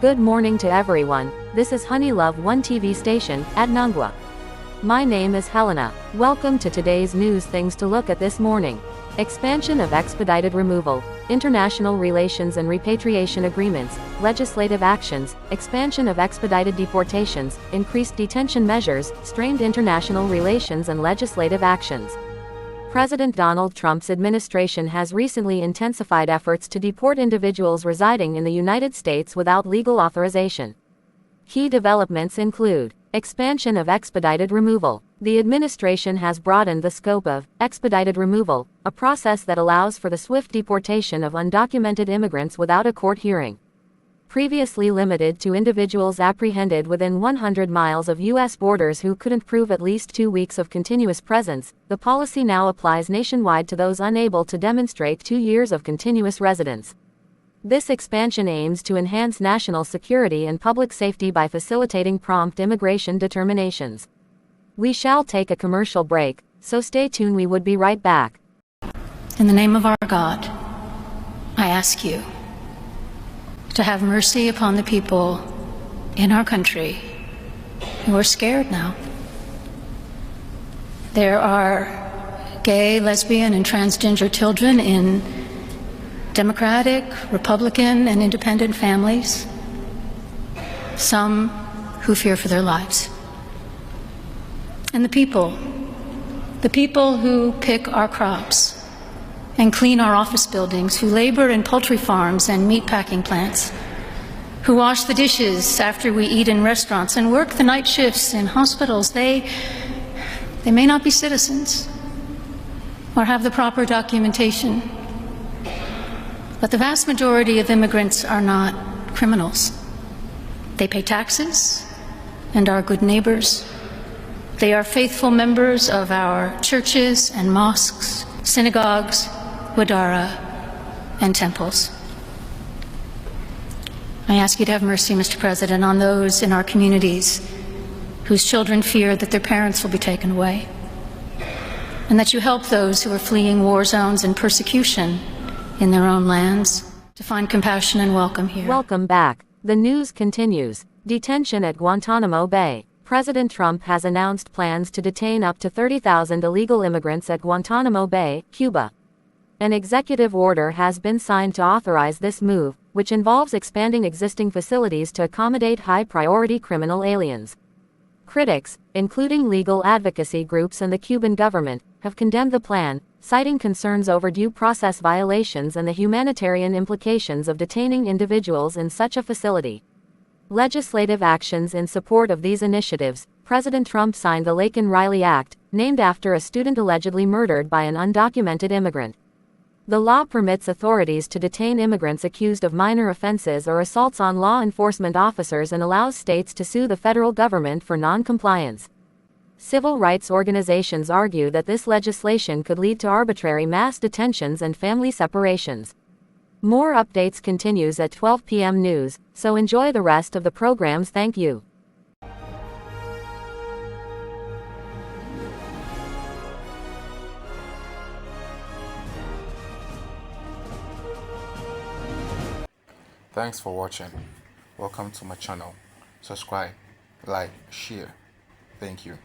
Good morning to everyone. This is Honey Love 1 TV station at Nangwa. My name is Helena. Welcome to today's news things to look at this morning. Expansion of expedited removal, international relations and repatriation agreements, legislative actions, expansion of expedited deportations, increased detention measures, strained international relations and legislative actions. President Donald Trump's administration has recently intensified efforts to deport individuals residing in the United States without legal authorization. Key developments include expansion of expedited removal. The administration has broadened the scope of expedited removal, a process that allows for the swift deportation of undocumented immigrants without a court hearing. Previously limited to individuals apprehended within 100 miles of U.S. borders who couldn't prove at least 2 weeks of continuous presence, the policy now applies nationwide to those unable to demonstrate 2 years of continuous residence. This expansion aims to enhance national security and public safety by facilitating prompt immigration determinations. We shall take a commercial break, so stay tuned. We would be right back. In the name of our God, I ask you to have mercy upon the people in our country who are scared now. There are gay, lesbian, and transgender children in Democratic, Republican, and independent families, some who fear for their lives. And the people who pick our crops and clean our office buildings, who labor in poultry farms and meatpacking plants, who wash the dishes after we eat in restaurants and work the night shifts in hospitals, they may not be citizens or have the proper documentation, but the vast majority of immigrants are not criminals. They pay taxes and are good neighbors. They are faithful members of our churches and mosques, synagogues, wadara, and temples. I ask you to have mercy, Mr. President, on those in our communities whose children fear that their parents will be taken away, and that you help those who are fleeing war zones and persecution in their own lands to find compassion and welcome here. Welcome back. The news continues. Detention at Guantanamo Bay. President Trump has announced plans to detain up to 30,000 illegal immigrants at Guantanamo Bay, Cuba. An executive order has been signed to authorize this move, which involves expanding existing facilities to accommodate high-priority criminal aliens. Critics, including legal advocacy groups and the Cuban government, have condemned the plan, citing concerns over due process violations and the humanitarian implications of detaining individuals in such a facility. Legislative actions in support of these initiatives. President Trump signed the Laken-Riley Act, named after a student allegedly murdered by an undocumented immigrant. The law permits authorities to detain immigrants accused of minor offenses or assaults on law enforcement officers and allows states to sue the federal government for non-compliance. Civil rights organizations argue that this legislation could lead to arbitrary mass detentions and family separations. More updates continues at 12 p.m. news, so enjoy the rest of the programs. Thank you. Thanks for watching. Welcome to my channel. Subscribe, like, share. Thank you.